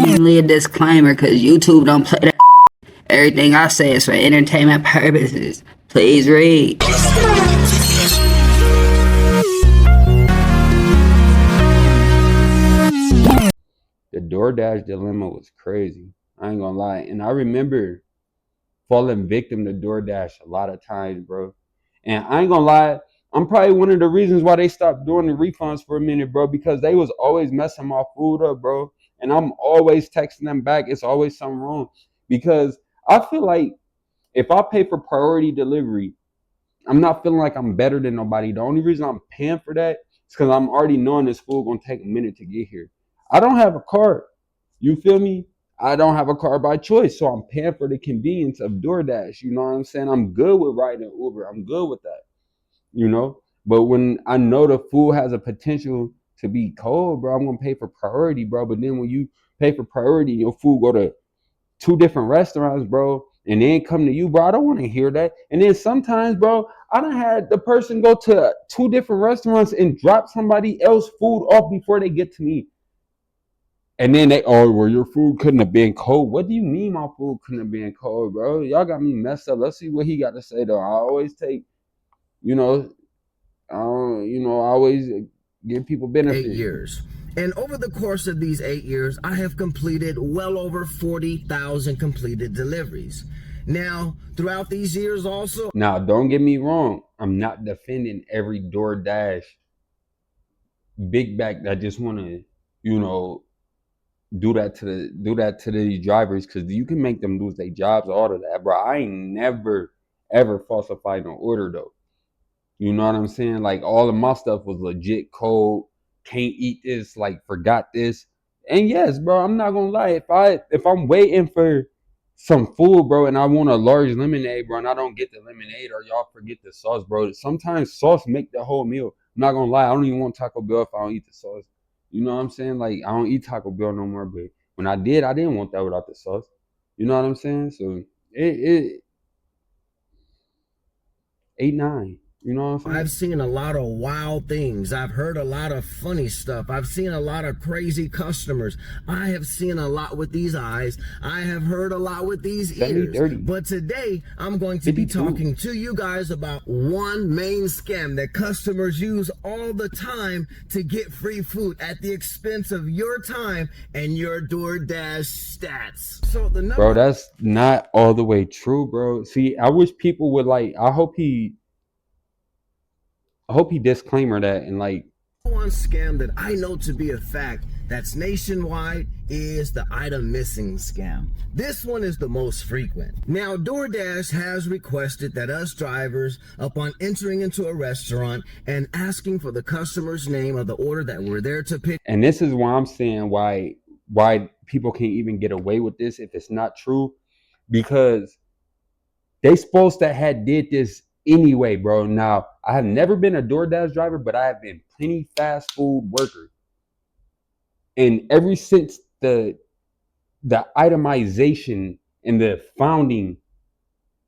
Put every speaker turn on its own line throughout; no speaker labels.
Only a disclaimer, because YouTube don't play that. Everything I say is for entertainment purposes. Please read.
The DoorDash dilemma was crazy. I ain't gonna lie. And I remember falling victim to DoorDash a lot of times, bro. And I ain't gonna lie, I'm probably one of the reasons why they stopped doing the refunds for a minute, bro, because they was always messing my food up, bro. And I'm always texting them back. It's always something wrong. Because I feel like if I pay for priority delivery, I'm not feeling like I'm better than nobody. The only reason I'm paying for that is because I'm already knowing this food gonna take a minute to get here. I don't have a car. You feel me? I don't have a car by choice, so I'm paying for the convenience of DoorDash. You know what I'm saying? I'm good with riding Uber. I'm good with that. You know? But when I know the food has a potential to be cold, bro, I'm gonna pay for priority, bro. But then when you pay for priority, your food go to 2 different restaurants, bro, and then come to you, bro. I don't want to hear that. And then sometimes, bro, I done had the person go to 2 different restaurants and drop somebody else food off before they get to me. And then they, oh, well, your food couldn't have been cold. What do you mean my food couldn't have been cold, bro? Y'all got me messed up. Let's see what he got to say, though. I always take, you know, I always give people benefit.
8 years. And over the course of these 8 years, I have completed well over 40,000 completed deliveries. Now, throughout these years also...
Now, don't get me wrong. I'm not defending every DoorDash big back that just want to, do that to the drivers, because you can make them lose their jobs, all of that, bro. I ain't never ever falsified an order though. You know what I'm saying? Like all of my stuff was legit cold. Can't eat this, like forgot this. And yes, bro, I'm not gonna lie. If I'm waiting for some food, bro, and I want a large lemonade, bro, and I don't get the lemonade or y'all forget the sauce, bro. Sometimes sauce make the whole meal. I'm not gonna lie, I don't even want Taco Bell if I don't eat the sauce. You know what I'm saying? Like I don't eat Taco Bell no more, but when I did, I didn't want that without the sauce. You know what I'm saying? So it 8-9. You know what I'm saying?
I've seen a lot of wild things. I've heard a lot of funny stuff. I've seen a lot of crazy customers. I have seen a lot with these eyes. I have heard a lot with these ears.
30.
But today, I'm going to be talking to you guys about one main scam that customers use all the time to get free food at the expense of your time and your DoorDash stats. So the number...
Bro, that's not all the way true, bro. See, I wish people would I hope he disclaimer that and
one scam that I know to be a fact that's nationwide is the item missing scam. This one is the most frequent. Now, DoorDash has requested that us drivers, upon entering into a restaurant and asking for the customer's name of the order that we're there to pick.
And this is why I'm saying why people can't even get away with this if it's not true, because they supposed to have did this anyway, bro. Now, I have never been a DoorDash driver, but I have been plenty fast food worker. And ever since the itemization and the founding,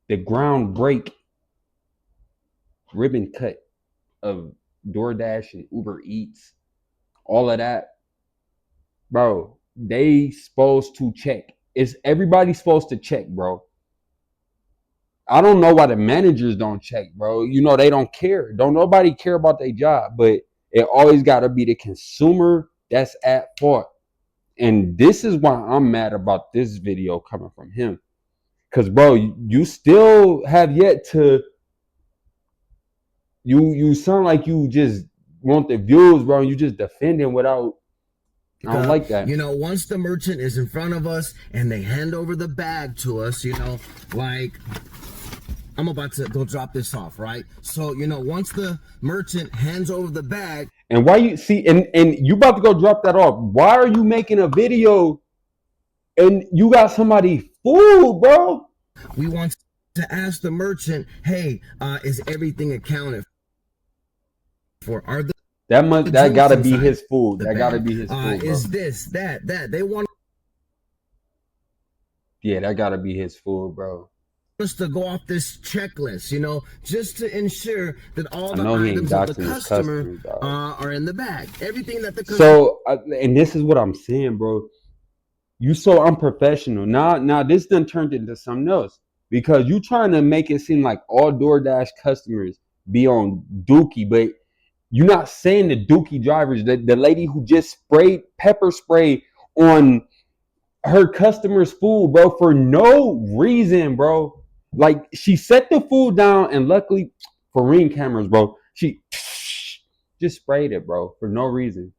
the ground break, ribbon cut of DoorDash and Uber Eats, all of that, bro, they supposed to check. Everybody's supposed to check, bro. I don't know why the managers don't check, bro. They don't care. Don't nobody care about their job, but it always got to be the consumer that's at fault. And this is why I'm mad about this video coming from him. Because, bro, you still have yet to... You sound like you just want the views, bro. You just defending without... I don't like that.
Once the merchant is in front of us and they hand over the bag to us, I'm about to go drop this off, right? So, once the merchant hands over the bag...
And why you see, and you about to go drop that off. Why are you making a video and you got somebody food, bro?
We want to ask the merchant, hey, is everything accounted for?
That gotta be his food. That gotta be his food, bro.
Is this, that? They want...
Yeah, that gotta be his food, bro.
Us to go off this checklist, just to ensure that all the items of the customer are in the bag. Everything that the customer...
So, and this is what I'm saying, bro. You so unprofessional. Now this done turned into something else because you trying to make it seem like all DoorDash customers be on Dookie, but you're not saying the Dookie drivers, the lady who just sprayed pepper spray on her customers' food, bro, for no reason, bro. Like she set the food down, and luckily for Ring cameras, bro, she just sprayed it, bro, for no reason.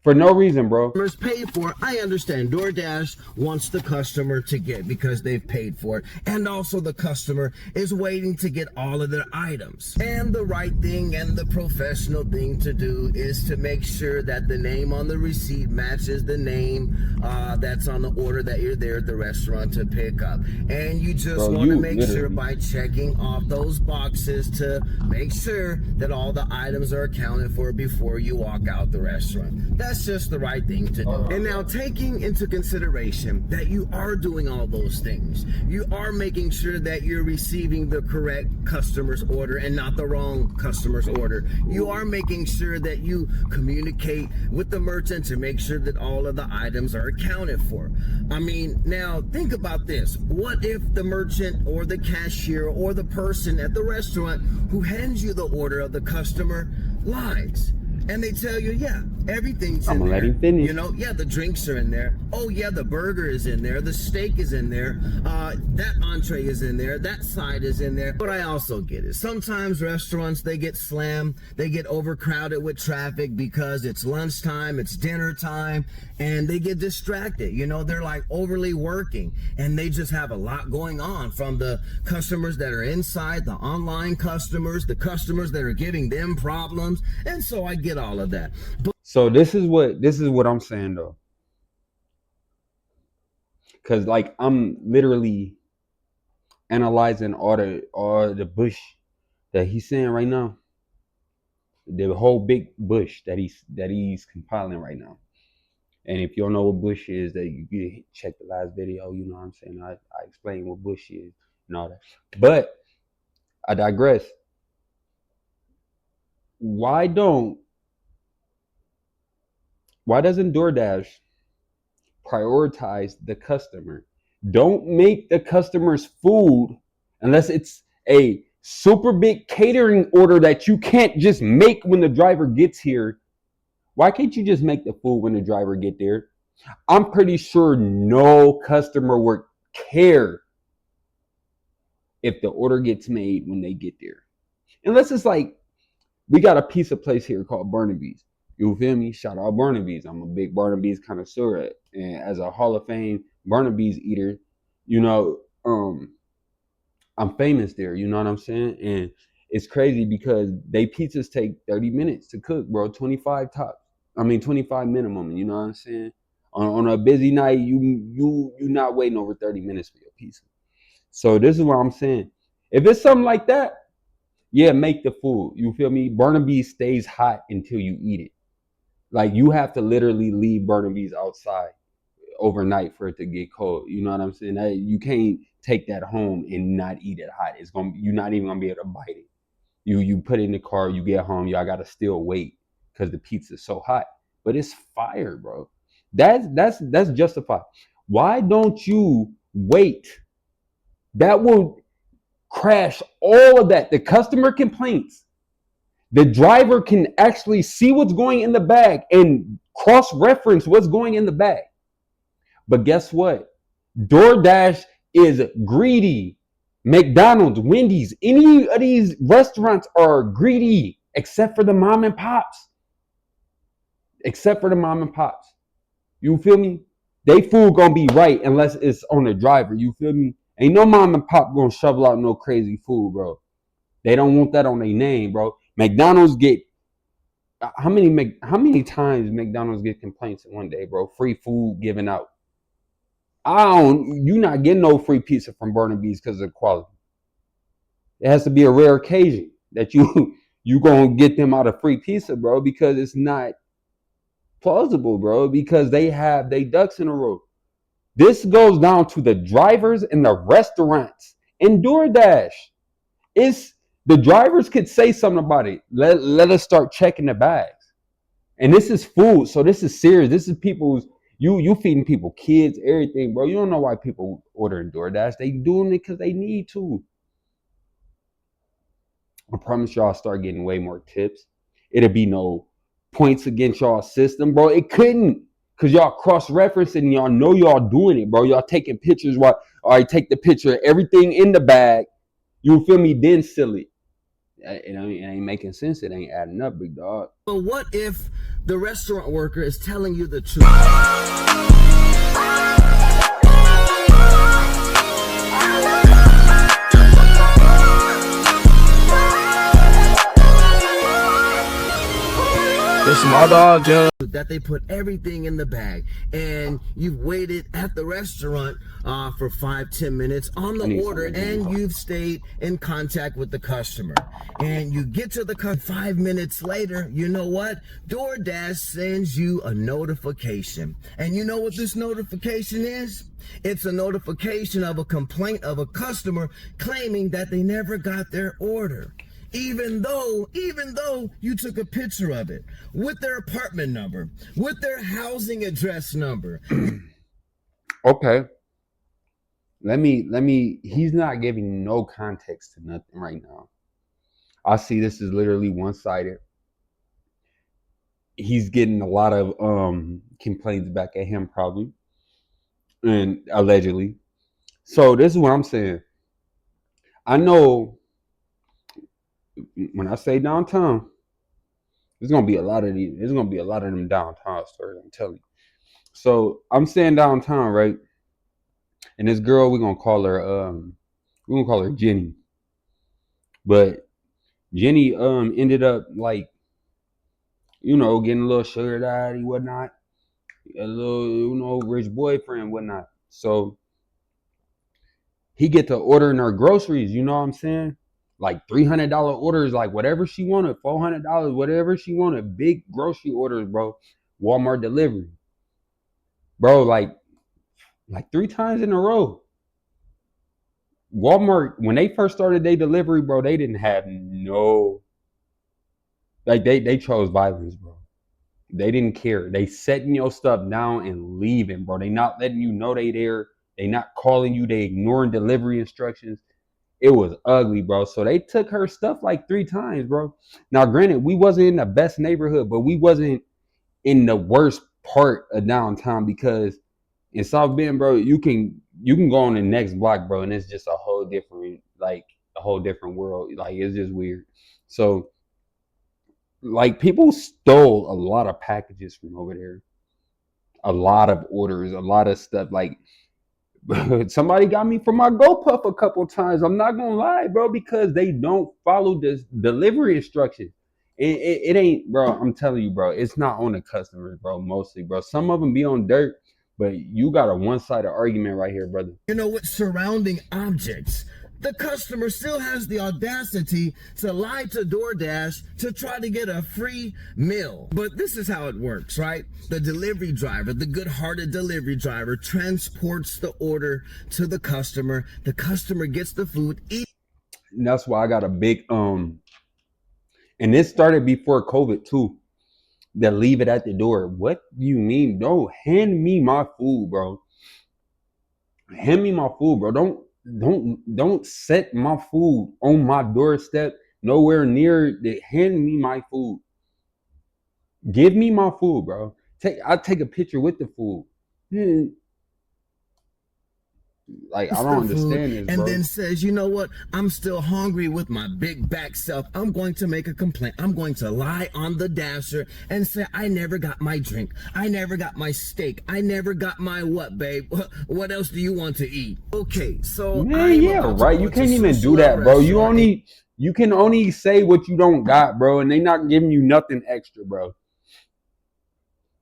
For no reason, bro.
Customers pay for. I understand DoorDash wants the customer to get because they've paid for it, and also the customer is waiting to get all of their items. And the right thing and the professional thing to do is to make sure that the name on the receipt matches the name that's on the order that you're there at the restaurant to pick up. And you just want to make sure by checking off those boxes to make sure that all the items are accounted for before you walk out the restaurant. That's just the right thing to do. And now, taking into consideration that you are doing all those things, you are making sure that you're receiving the correct customer's order and not the wrong customer's order. You are making sure that you communicate with the merchant to make sure that all of the items are accounted for. I mean, now think about this. What if the merchant or the cashier or the person at the restaurant who hands you the order of the customer lies? And they tell you, yeah, everything's in there. I'm gonna let him finish. You know, yeah, the drinks are in there. Oh, yeah, the burger is in there. The steak is in there. That entree is in there. That side is in there. But I also get it. Sometimes restaurants, they get slammed. They get overcrowded with traffic because it's lunchtime, it's dinner time, and they get distracted. You know, they're like overly working, and they just have a lot going on from the customers that are inside, the online customers, the customers that are giving them problems. And so I get all of that.
So this is what I'm saying though, because like I'm literally analyzing all the bush that he's saying right now, the whole big bush that he's compiling right now. And if you don't know what bush is, that you check the last video, you know what I'm saying. I explain what bush is and all that. But I digress. Why doesn't DoorDash prioritize the customer? Don't make the customer's food unless it's a super big catering order that you can't just make when the driver gets here. Why can't you just make the food when the driver get there? I'm pretty sure no customer would care if the order gets made when they get there. Unless it's like, we got a pizza place here called Barnaby's. You feel me? Shout out Barnaby's. I'm a big Barnaby's connoisseur. And as a Hall of Fame Barnaby's eater, you know, I'm famous there. You know what I'm saying? And it's crazy because they pizzas take 30 minutes to cook, bro. 25 minimum. You know what I'm saying? On a busy night, you not waiting over 30 minutes for your pizza. So this is what I'm saying. If it's something like that, yeah, make the food. You feel me? Barnaby's stays hot until you eat it. Like you have to literally leave Barnaby's outside overnight for it to get cold. You know what I'm saying? You can't take that home and not eat it hot. You're not even gonna be able to bite it. You put it in the car, you get home, y'all gotta still wait because the pizza's so hot. But it's fire, bro. That's justified. Why don't you wait? That will crash all of that. The customer complaints. The driver can actually see what's going in the bag and cross-reference what's going in the bag. But guess what? DoorDash is greedy. McDonald's, Wendy's, any of these restaurants are greedy except for the mom and pops. Except for the mom and pops. You feel me? They food gonna be right unless it's on the driver. You feel me? Ain't no mom and pop gonna shovel out no crazy food, bro. They don't want that on their name, bro. McDonald's get how many times McDonald's get complaints in one day, bro? Free food given out. You not getting no free pizza from Barnaby's because of quality. It has to be a rare occasion that you gonna get them out of free pizza, bro, because it's not plausible, bro, because they have they ducks in a row. This goes down to the drivers and the restaurants and DoorDash. The drivers could say something about it. Let us start checking the bags. And this is food, so this is serious. This is people's you feeding people kids, everything, bro. You don't know why people ordering DoorDash. They doing it because they need to. I promise y'all, I'll start getting way more tips. It'll be no points against y'all system, bro. It couldn't, because y'all cross-referencing, y'all know y'all doing it, bro. Y'all taking pictures while, all right, take the picture, everything in the bag. You feel me? Then seal it. It ain't making sense. It ain't adding up, big dog.
But what if the restaurant worker is telling you the truth?
It's my dog, John.
That they put everything in the bag, and you've waited at the restaurant for 5-10 minutes on the order, and you've stayed in contact with the customer, and you get to the 5 minutes later. You know what? DoorDash sends you a notification, and you know what this notification is? It's a notification of a complaint of a customer claiming that they never got their order. Even though you took a picture of it with their apartment number, with their housing address number.
Okay. Let me, he's not giving no context to nothing right now. I see this is literally one-sided. He's getting a lot of complaints back at him probably, and allegedly. So this is what I'm saying. I know when I say downtown, there's gonna be a lot of these. There's gonna be a lot of them downtown stories. I'm telling you. So I'm saying downtown, right? And this girl, we're gonna call her Jenny. But Jenny ended up like, getting a little sugar daddy, whatnot, a little rich boyfriend, whatnot. So he get to ordering her groceries. You know what I'm saying? Like $300 orders, like whatever she wanted, $400, whatever she wanted, big grocery orders, bro. Walmart delivery, bro. Like 3 times in a row. Walmart, when they first started their delivery, bro, they didn't have no, like they chose violence, bro. They didn't care. They setting your stuff down and leaving, bro. They not letting you know they there. They not calling you. They ignoring delivery instructions. It was ugly, bro. So they took her stuff like 3 times, bro. Now, granted, we wasn't in the best neighborhood, but we wasn't in the worst part of downtown, because in South Bend, bro, you can go on the next block, bro, and it's just a whole different world. Like, it's just weird. So, like, people stole a lot of packages from over there. A lot of orders, a lot of stuff. Like, somebody got me for my GoPuff a couple times. I'm not gonna lie, bro, because they don't follow this delivery instructions. It ain't, bro. I'm telling you, bro. It's not on the customers, bro. Mostly, bro. Some of them be on dirt, but you got a one-sided argument right here, brother.
With surrounding objects. The customer still has the audacity to lie to DoorDash to try to get a free meal. But this is how it works, right? The delivery driver, the good-hearted delivery driver, transports the order to the customer. The customer gets the food.
And that's why I got a big and this started before COVID too. They leave it at the door. What do you mean? Don't hand me my food, bro. Hand me my food, bro. Don't set my food on my doorstep, nowhere near the, hand me my food. Give me my food, bro. I'll take a picture with the food. Like, I don't understand this,
and
bro.
then says, you know what? I'm still hungry with my big back self. I'm going to make a complaint. I'm going to lie on the dasher and say, I never got my drink. I never got my steak. I never got my what, babe? What else do you want to eat? Okay, so
man, yeah, right. You can't even do that, bro. You can only say what you don't got, bro, and they not giving you nothing extra, bro.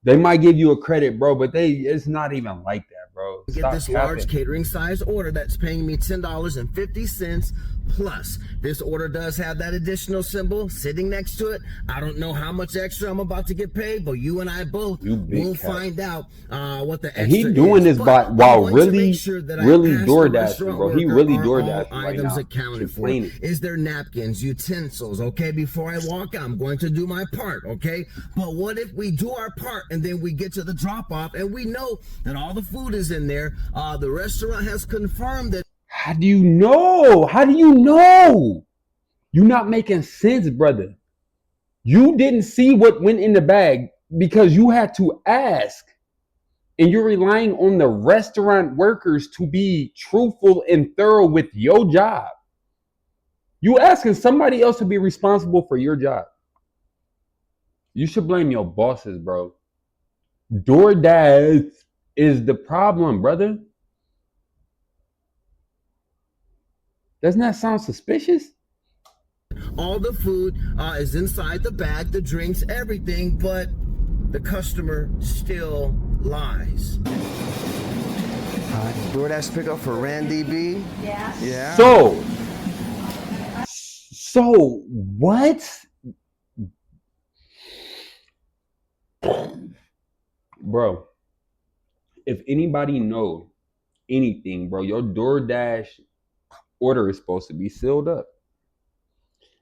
They might give you a credit, bro, but it's not even like that, bro.
Get this large catering size order that's paying me $10.50 Plus, this order does have that additional symbol sitting next to it. I don't know how much extra I'm about to get paid, but you and I both will find out what the extra
and he doing
is.
this while really DoorDashing, bro. He really DoorDashing right now.
Accounted for. Is there napkins, utensils? Okay, before I walk out, I'm going to do my part. Okay, but what if we do our part and then we get to the drop off and we know that all the food is in there? The restaurant has confirmed that.
How do you know? How do you know? You're not making sense, brother. You didn't see what went in the bag because you had to ask. And you're relying on the restaurant workers to be truthful and thorough with your job. You asking somebody else to be responsible for your job. You should blame your bosses, bro. DoorDash is the problem, brother. Doesn't that sound suspicious?
All the food is inside the bag, the drinks, everything, but the customer still lies. DoorDash pickup for Randy B. Yeah.
So what? Bro, if anybody know anything, bro, your DoorDash order is supposed to be sealed up.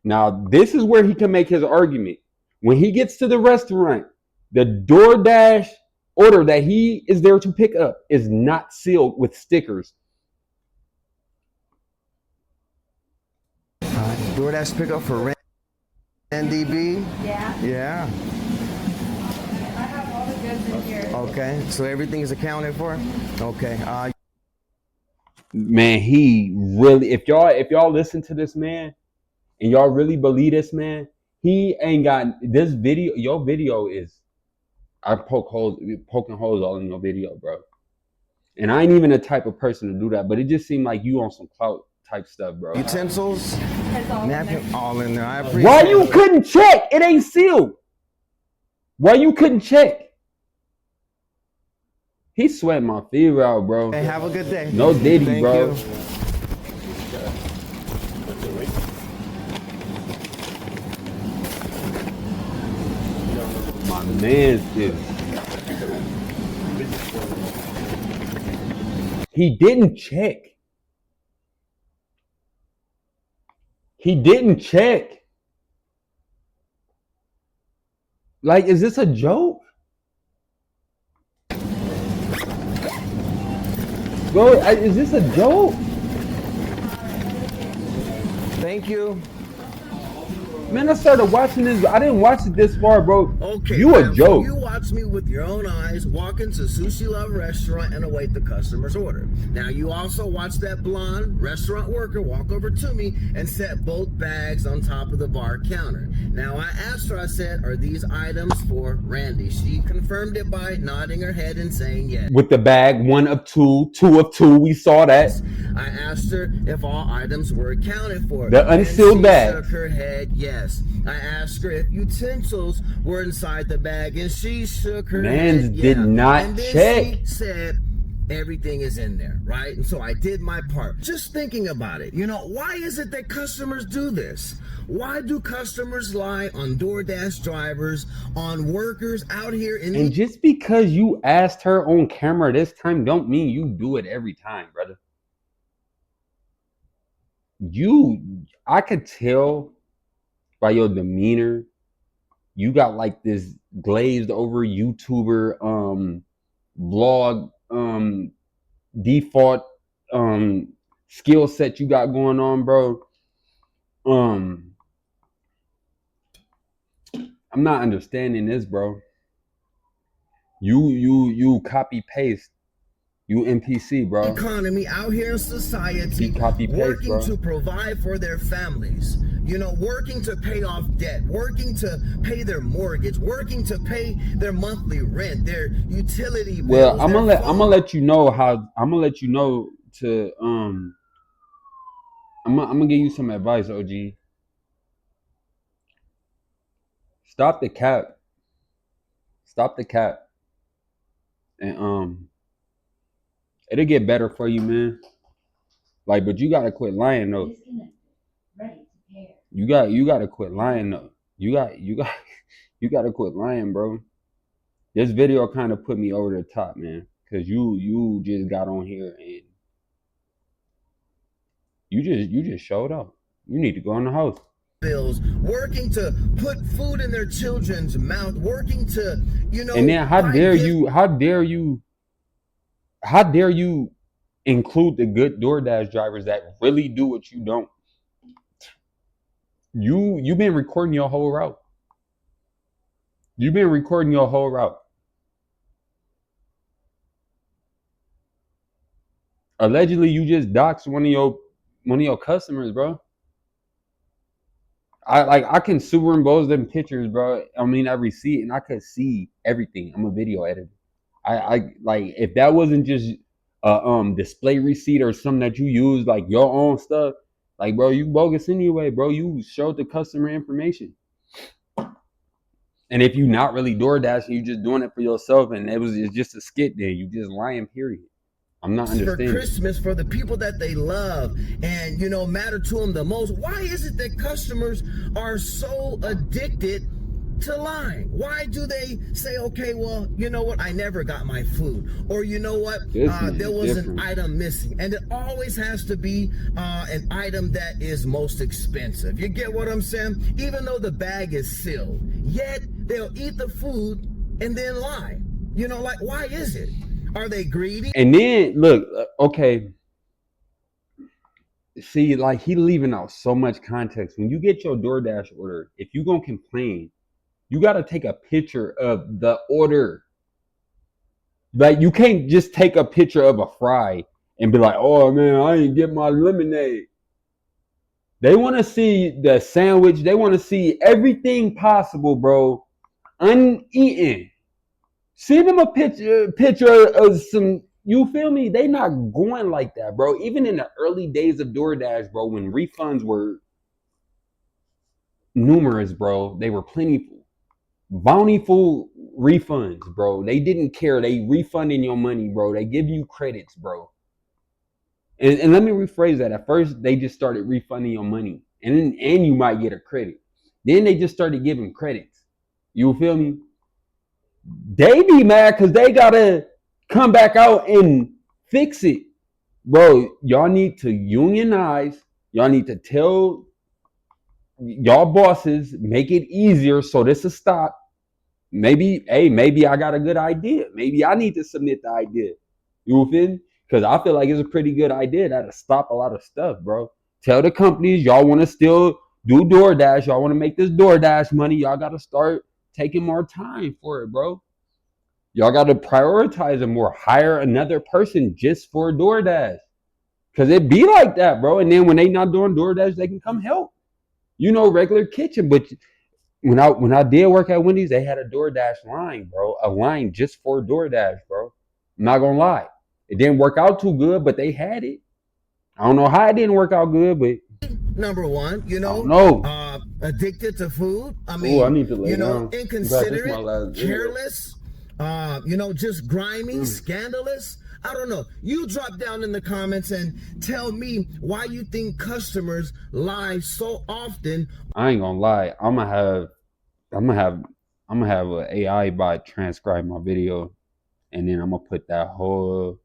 Now, this is where he can make his argument. When he gets to the restaurant, the DoorDash order that he is there to pick up is not sealed with stickers.
DoorDash pickup for Randy B. Yeah.
I have all the goods in here.
Okay, so everything is accounted for. Okay.
Man, he really. If y'all listen to this man, and y'all really believe this man, he ain't got this video. Your video is. I poking holes all in your video, bro. And I ain't even the type of person to do that, but it just seemed like you on some clout type stuff, bro.
Utensils, napkin, all in there. I appreciate.
Why you couldn't check? It ain't sealed. Why you couldn't check? He sweating my fever out, bro.
Hey, have a good day.
No Diddy,
Thank
bro.
You.
My man's is. He didn't check. He didn't check. Like, is this a joke? Bro, is this a joke?
Thank you.
Man, I started watching this. I didn't watch it this far, bro.
Okay,
you a joke.
So you watch me with your own eyes walk into Sushi Love restaurant and await the customer's order. Now you also watch that blonde restaurant worker walk over to me and set both bags on top of the bar counter. Now I asked her, I said, are these items for Randy? She confirmed it by nodding her head and saying yes.
With the bag, 1 of 2, 2 of 2, we saw that.
I asked her if all items were accounted for.
The unsealed bag.
She shook her head yes. I asked her if utensils were inside the bag, and she shook her head.
Did not
and then
check.
She said everything is in there, right? And so I did my part. Just thinking about it, why is it that customers do this? Why do customers lie on DoorDash drivers, on workers out here in?
And just because you asked her on camera this time, don't mean you do it every time, brother. I could tell by your demeanor, you got like this glazed over YouTuber vlog default skill set you got going on, bro. I'm not understanding this, bro. You copy paste. You NPC, bro.
Economy out here in society,
copy paste,
working
bro.
to provide for their families, working to pay off debt, working to pay their mortgage, working to pay their monthly rent, their utility bills.
Well, I'm gonna let you know to I'm gonna give you some advice, OG. Stop the cap. And it'll get better for you, man. Like, but you gotta quit lying though. You got to quit lying though. You got to quit lying, bro. This video kind of put me over the top, man, cuz you just got on here and you just showed up. You need to go in the house.
Bills, working to put food in their children's mouth, working to,
And then how dare you include the good DoorDash drivers that really do what you don't. You've been recording your whole route. You've been recording your whole route. Allegedly, you just doxed one of your customers, bro. I can superimpose them pictures, bro. I mean, I receipt and I could see everything. I'm a video editor. I like if that wasn't just a display receipt or something that you use like your own stuff, like bro, you bogus anyway, bro. You showed the customer information. And if you not really DoorDash and you just doing it for yourself and it's just a skit, then you just lying, period. I'm not understanding.
For Christmas, for the people that they love and, matter to them the most. Why is it that customers are so addicted to lying? Why do they say, okay, well, you know what? I never got my food. Or you know what? There was an item missing. And it always has to be an item that is most expensive. You get what I'm saying? Even though the bag is sealed, yet they'll eat the food and then lie. Like, why is it? Are they greedy?
And then look, okay. See, like he leaving out so much context. When you get your DoorDash order, if you gonna complain, you gotta take a picture of the order. Like you can't just take a picture of a fry and be like, "Oh man, I ain't get my lemonade." They want to see the sandwich. They want to see everything possible, bro, uneaten. Send them a picture of some. You feel me? They not going like that, bro. Even in the early days of DoorDash, bro, when refunds were numerous, bro, they were plentiful, bountiful refunds, bro. They didn't care. They refunding your money, bro. They give you credits, bro. And let me rephrase that. At first, they just started refunding your money, and you might get a credit. Then they just started giving credits. You feel me? They be mad because they gotta come back out and fix it. Bro, y'all need to unionize. Y'all need to tell y'all bosses, make it easier so this will stop. Maybe I got a good idea. Maybe I need to submit the idea. You feel me? Because I feel like it's a pretty good idea that'll stop a lot of stuff, bro. Tell the companies y'all want to still do DoorDash. Y'all want to make this DoorDash money. Y'all got to start taking more time for it, bro. Y'all got to prioritize it more. Hire another person just for DoorDash. Because it be like that, bro. And then when they not doing DoorDash, they can come help. Regular kitchen. But when I did work at Wendy's, they had a DoorDash line, bro. A line just for DoorDash, bro. I'm not going to lie. It didn't work out too good, but they had it. I don't know how it didn't work out good, but
number one, addicted to food. I mean,
I need to lay down.
Inconsiderate, careless, just grimy, scandalous. I don't know. You drop down in the comments and tell me why you think customers lie so often.
I ain't gonna lie. I'm gonna have an AI bot transcribe my video, and then I'm gonna put that whole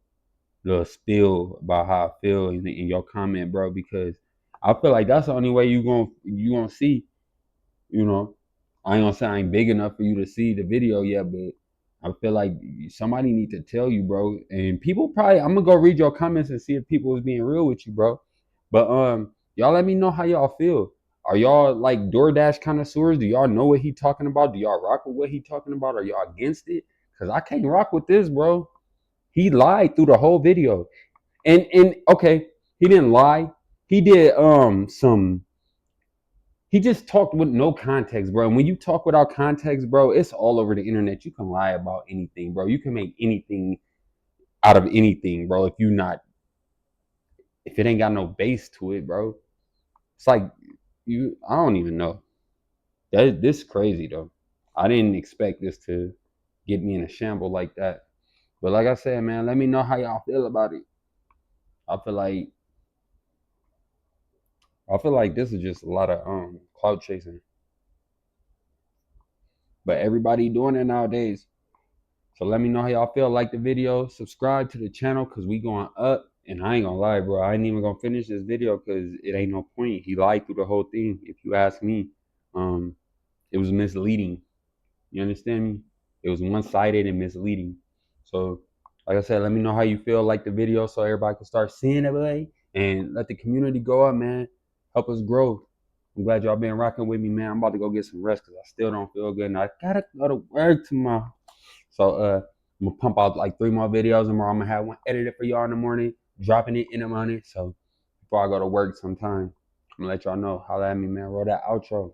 little spiel about how I feel in your comment, bro. Because I feel like that's the only way you gonna see. I ain't gonna say I ain't big enough for you to see the video yet, but I feel like somebody need to tell you, bro. And people probably, I'm gonna go read your comments and see if people is being real with you, bro. But y'all let me know how y'all feel. Are y'all like DoorDash connoisseurs? Do y'all know what he talking about? Do y'all rock with what he talking about? Are y'all against it? Cause I can't rock with this, bro. He lied through the whole video. And okay, he didn't lie. He did he just talked with no context, bro. And when you talk without context, bro, it's all over the internet. You can lie about anything, bro. You can make anything out of anything, bro. If it ain't got no base to it, bro. It's like I don't even know. This is crazy though. I didn't expect this to get me in a shamble like that. But like I said, man, let me know how y'all feel about it. I feel like I feel like this is just a lot of clout chasing. But everybody doing it nowadays. So let me know how y'all feel. Like the video, subscribe to the channel because we going up. And I ain't gonna lie, bro. I ain't even gonna finish this video because it ain't no point. He lied through the whole thing. If you ask me, it was misleading. You understand me? It was one-sided and misleading. So, like I said, let me know how you feel. Like the video so everybody can start seeing it, and let the community go up, man. Help us grow. I'm glad y'all been rocking with me, man. I'm about to go get some rest because I still don't feel good, and I gotta go to work tomorrow. So, I'm gonna pump out like 3 more videos tomorrow. I'm gonna have one edited for y'all in the morning, dropping it in the morning. So, before I go to work sometime, I'm gonna let y'all know. Holla at me, man. Roll that outro.